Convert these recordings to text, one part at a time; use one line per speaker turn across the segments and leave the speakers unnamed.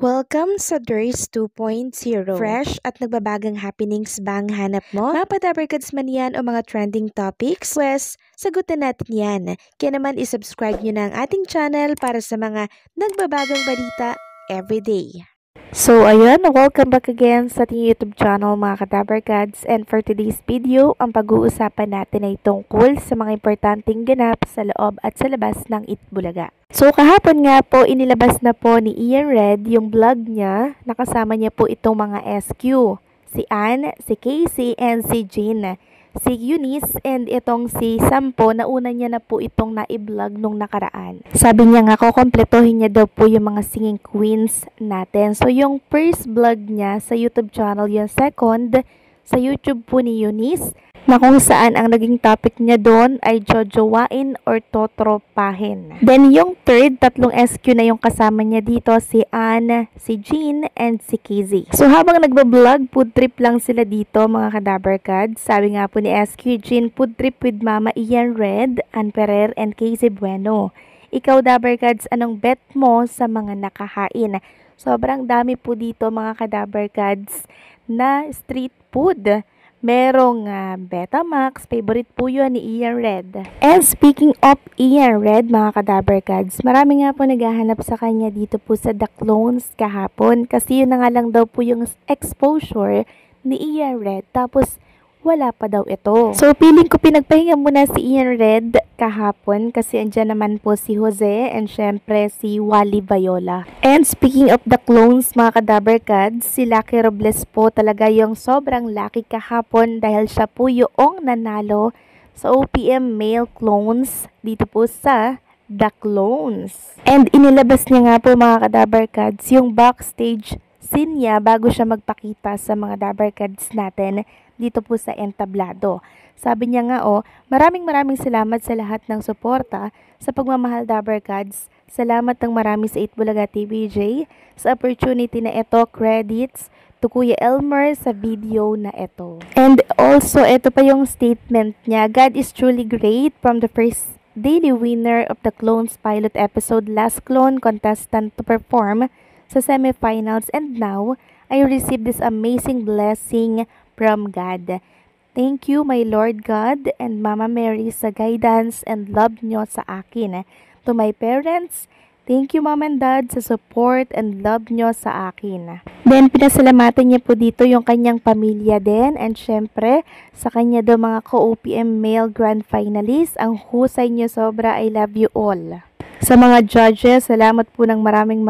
Welcome sa DRS 2.0. Fresh at nagbabagang happenings ba ang hanap mo? Mga padabarkads man yan o mga trending topics? Pwes, sagutan natin yan. Kaya naman isubscribe nyo na ang ating channel para sa mga nagbabagang balita everyday.
So ayun, welcome back again sa ating YouTube channel mga kadabarkads, and for today's video, ang pag-uusapan natin ay tungkol sa mga importanteng ganap sa loob at sa labas ng Itbulaga. So kahapon nga po, inilabas na po ni Ian Red yung vlog niya, nakasama niya po itong mga SQ, si Anne, si Casey, and si Jean. Si Eunice and itong si Sampo, nauna niya na po itong na-vlog nung nakaraan. Sabi niya nga, kukompletohin niya daw po yung mga singing queens natin. So yung first vlog niya sa YouTube channel, yung second sa YouTube po ni Eunice, na kung saan ang naging topic niya doon ay jojowain or totropahin. Then yung third, tatlong SQ na yung kasama niya dito, si Anne, si Jean, and si Casey. So habang nagbablog, food trip lang sila dito mga kadabarkads. Sabi nga po ni SQ Jean, food trip with Mama Ian Red, Ann Ferrer, and Casey Bueno. Ikaw dabarkads, anong bet mo sa mga nakahain? Sobrang dami po dito mga kadabarkads na street food. Merong Betamax, favorite po yun ni Ian Red. And speaking of Ian Red, mga kadabarkads, marami nga po naghahanap sa kanya dito po sa The Clones kahapon. Kasi yun na nga lang daw po yung exposure ni Ian Red. Tapos wala pa daw ito. So feeling ko pinagpahinga muna si Ian Red kahapon kasi andyan naman po si Jose and syempre si Wally Viola. And speaking of The Clones mga kadabarkads, si Lucky Robles po talaga yung sobrang lucky kahapon dahil siya po yung nanalo sa OPM Male Clones dito po sa The Clones. And inilabas niya nga po mga kadabarkads yung backstage scene niya bago siya magpakita sa mga dabarkads natin dito po sa entablado. Sabi niya nga maraming salamat sa lahat ng suporta sa pagmamahal dabarkads. Salamat ng marami sa Itbulaga TVJ sa opportunity na ito, credits to Kuya Elmer sa video na ito. And also, ito pa yung statement niya, God is truly great from the first daily winner of the Clones pilot episode, last clone contestant to perform sa semifinals, and now I received this amazing blessing from God. Thank you my Lord God and Mama Mary sa guidance and love nyo sa akin. To my parents, thank you Mom and Dad sa support and love nyo sa akin. Then pinasalamatan niya po dito yung kanyang pamilya din, and syempre sa kanya daw mga co-OPM male grand finalists. Ang husay niyo sobra, I love you all. Sa mga judges, salamat po ng maraming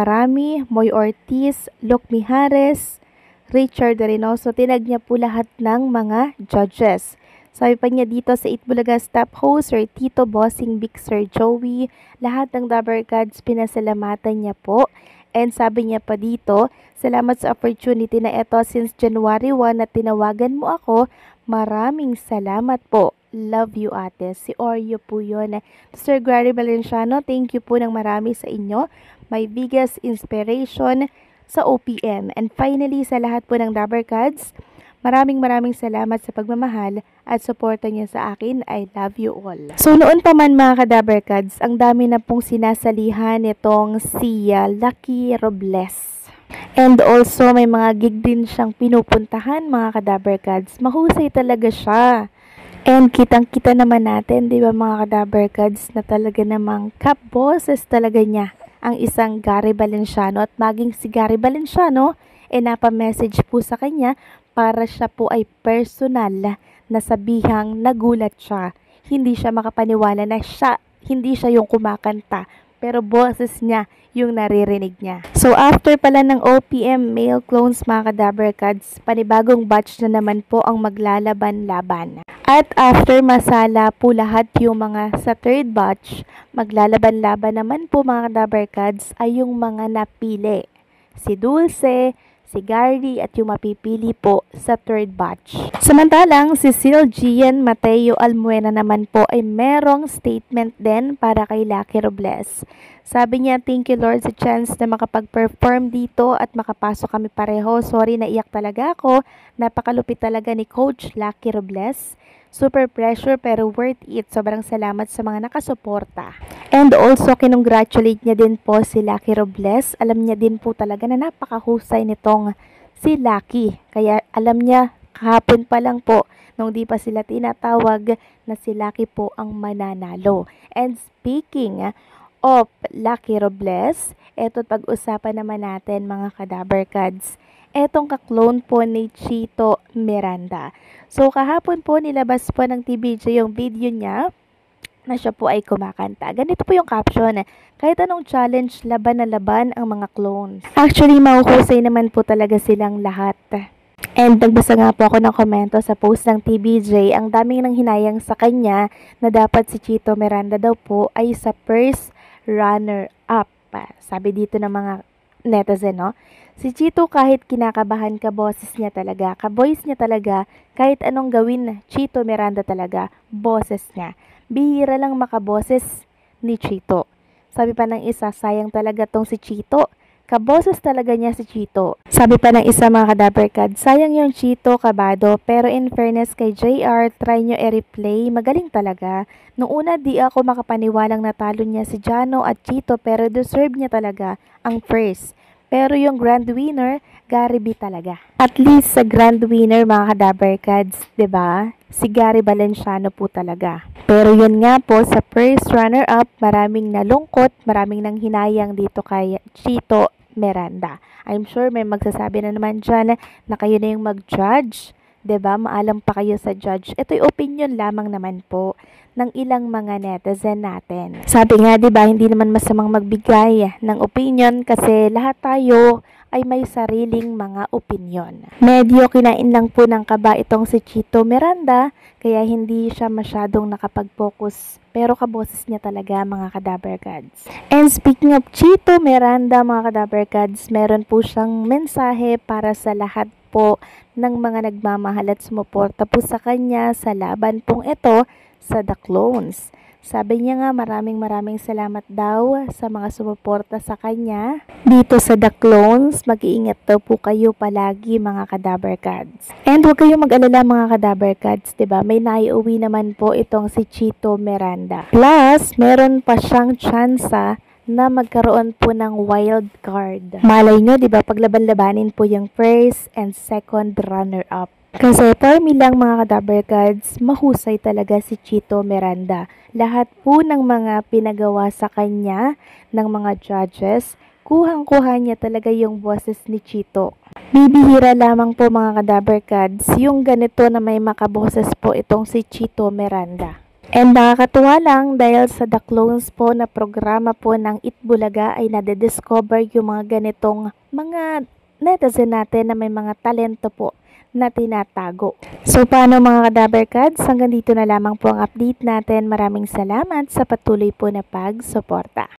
Moy Ortiz, Luke Mijares, Richard Reynoso, tinag niya po lahat ng mga judges. Sabi pa niya dito sa Itbulaga staff host, Sir Tito, Bossing, Big Sir Joey, lahat ng dabarkads pinasalamatan niya po. And sabi niya pa dito, salamat sa opportunity na ito since January 1 na tinawagan mo ako. Maraming salamat po. Love you ate. Si Oreo po yun. Sir Gary Valenciano, thank you po ng marami sa inyo. My biggest inspiration sa OPM. And finally, sa lahat po ng dabarkads, maraming salamat sa pagmamahal at suporta niyo sa akin. I love you all. So noon pa man mga kadabarkads, ang dami na pong sinasalihan nitong si Lucky Robles. And also may mga gig din siyang pinupuntahan mga kadabarkads. Mahusay talaga siya. And kitang-kita naman natin, di ba mga kadabarkads, na talaga namang cap bosses talaga niya ang isang Gary Valenciano, at maging si Gary Valenciano napa-message po sa kanya para siya po ay personal na sabihang nagulat siya. Hindi siya makapaniwala na hindi siya yung kumakanta, pero boses niya yung naririnig niya. So after pala ng OPM Male Clones mga kadabarkads, panibagong batch na naman po ang maglalaban-laban. At after masala po lahat yung mga sa third batch, maglalaban-laban naman po mga kadabarkads ay yung mga napili. Si Dulce, si Gary at yung mapipili po sa third batch. Samantalang si Sil Gian Mateo Almuena naman po ay merong statement din para kay Lucky Robles. Sabi niya, thank you Lord sa chance na makapag-perform dito at makapasok kami pareho. Sorry, naiyak talaga ako. Napakalupit talaga ni Coach Lucky Robles. Super pressure pero worth it. Sobrang salamat sa mga nakasuporta. And also, kinongratulate niya din po si Lucky Robles. Alam niya din po talaga na napakahusay nitong si Lucky. Kaya alam niya, kahapon pa lang po, nung di pa sila tinatawag, na si Lucky po ang mananalo. And speaking of Lucky Robles, eto pag-usapan naman natin mga Kadaber Kads. Etong kaklone po ni Chito Miranda. So kahapon po nilabas po ng TVJ yung video niya na siya po ay kumakanta. Ganito po yung caption, kahit anong challenge, laban na laban ang mga clones. Actually, mahuhusay naman po talaga silang lahat. And nagbasa nga po ako ng komento sa post ng TVJ, ang daming nang hinayang sa kanya na dapat si Chito Miranda daw po ay sa first runner-up. Sabi dito ng mga netizen, no? Si Chito kahit kinakabahan kaboses niya talaga, kaboys niya talaga, kahit anong gawin, Chito Miranda talaga, boses niya. Bihira lang makaboses ni Chito. Sabi pa ng isa, sayang talaga tong si Chito. Kaboses talaga niya si Chito. Sabi pa ng isa mga Kadaber Kads, sayang yung Chito kabado, pero in fairness kay JR, try nyo i-replay, magaling talaga. Noong una di ako makapaniwalang natalo niya si Jano at Chito, pero deserve niya talaga ang first. Pero yung grand winner, Gary B talaga. At least sa grand winner mga Kadaber Kads, 'di ba? Si Gary Valenciano po talaga. Pero yun nga po, sa first runner-up, maraming nalungkot, maraming nang hinayang dito kay Chito Miranda. I'm sure may magsasabi na naman dyan na kayo na yung mag-judge. 'Di ba? Maalam pa kayo sa judge. Ito'y opinion lamang naman po ng ilang mga netizen natin. Sabi nga, 'di ba, hindi naman masamang magbigay ng opinion kasi lahat tayo ay may sariling mga opinion. Medyo kinain lang po ng kaba itong si Chito Miranda, kaya hindi siya masyadong nakapag-focus. Pero kaboses niya talaga mga Kadaber Kads. And speaking of Chito Miranda mga Kadaber Kads, meron po siyang mensahe para sa lahat po ng mga nagmamahal at sumuporta po sa kanya sa laban pong ito sa The Clones. Sabi niya nga maraming salamat daw sa mga sumuporta sa kanya dito sa The Clones. Mag-iingat daw po kayo palagi mga Kadaber Kads. And huwag kayong mag-alala mga Kadaber Kads, 'di ba? May naiuwi naman po itong si Chito Miranda. Plus, meron pa siyang tsansa na magkaroon po ng wild card. Malay nyo, 'di ba? Paglaban-labanin po yung first and second runner-up. Kasi for me lang mga Kadaber Kads, mahusay talaga si Chito Miranda. Lahat po ng mga pinagawa sa kanya ng mga judges, kuhang-kuha niya talaga yung boses ni Chito. Bibihira lamang po mga Kadaber Kads, yung ganito na may makaboses po itong si Chito Miranda. And nakakatuwa lang dahil sa The Clones po na programa po ng Itbulaga ay nadidiscover yung mga ganitong mga netizen natin na may mga talento po na tinatago. So paano mga Kadaber Kads, hanggang dito na lamang po ang update natin. Maraming salamat sa patuloy po na pagsuporta.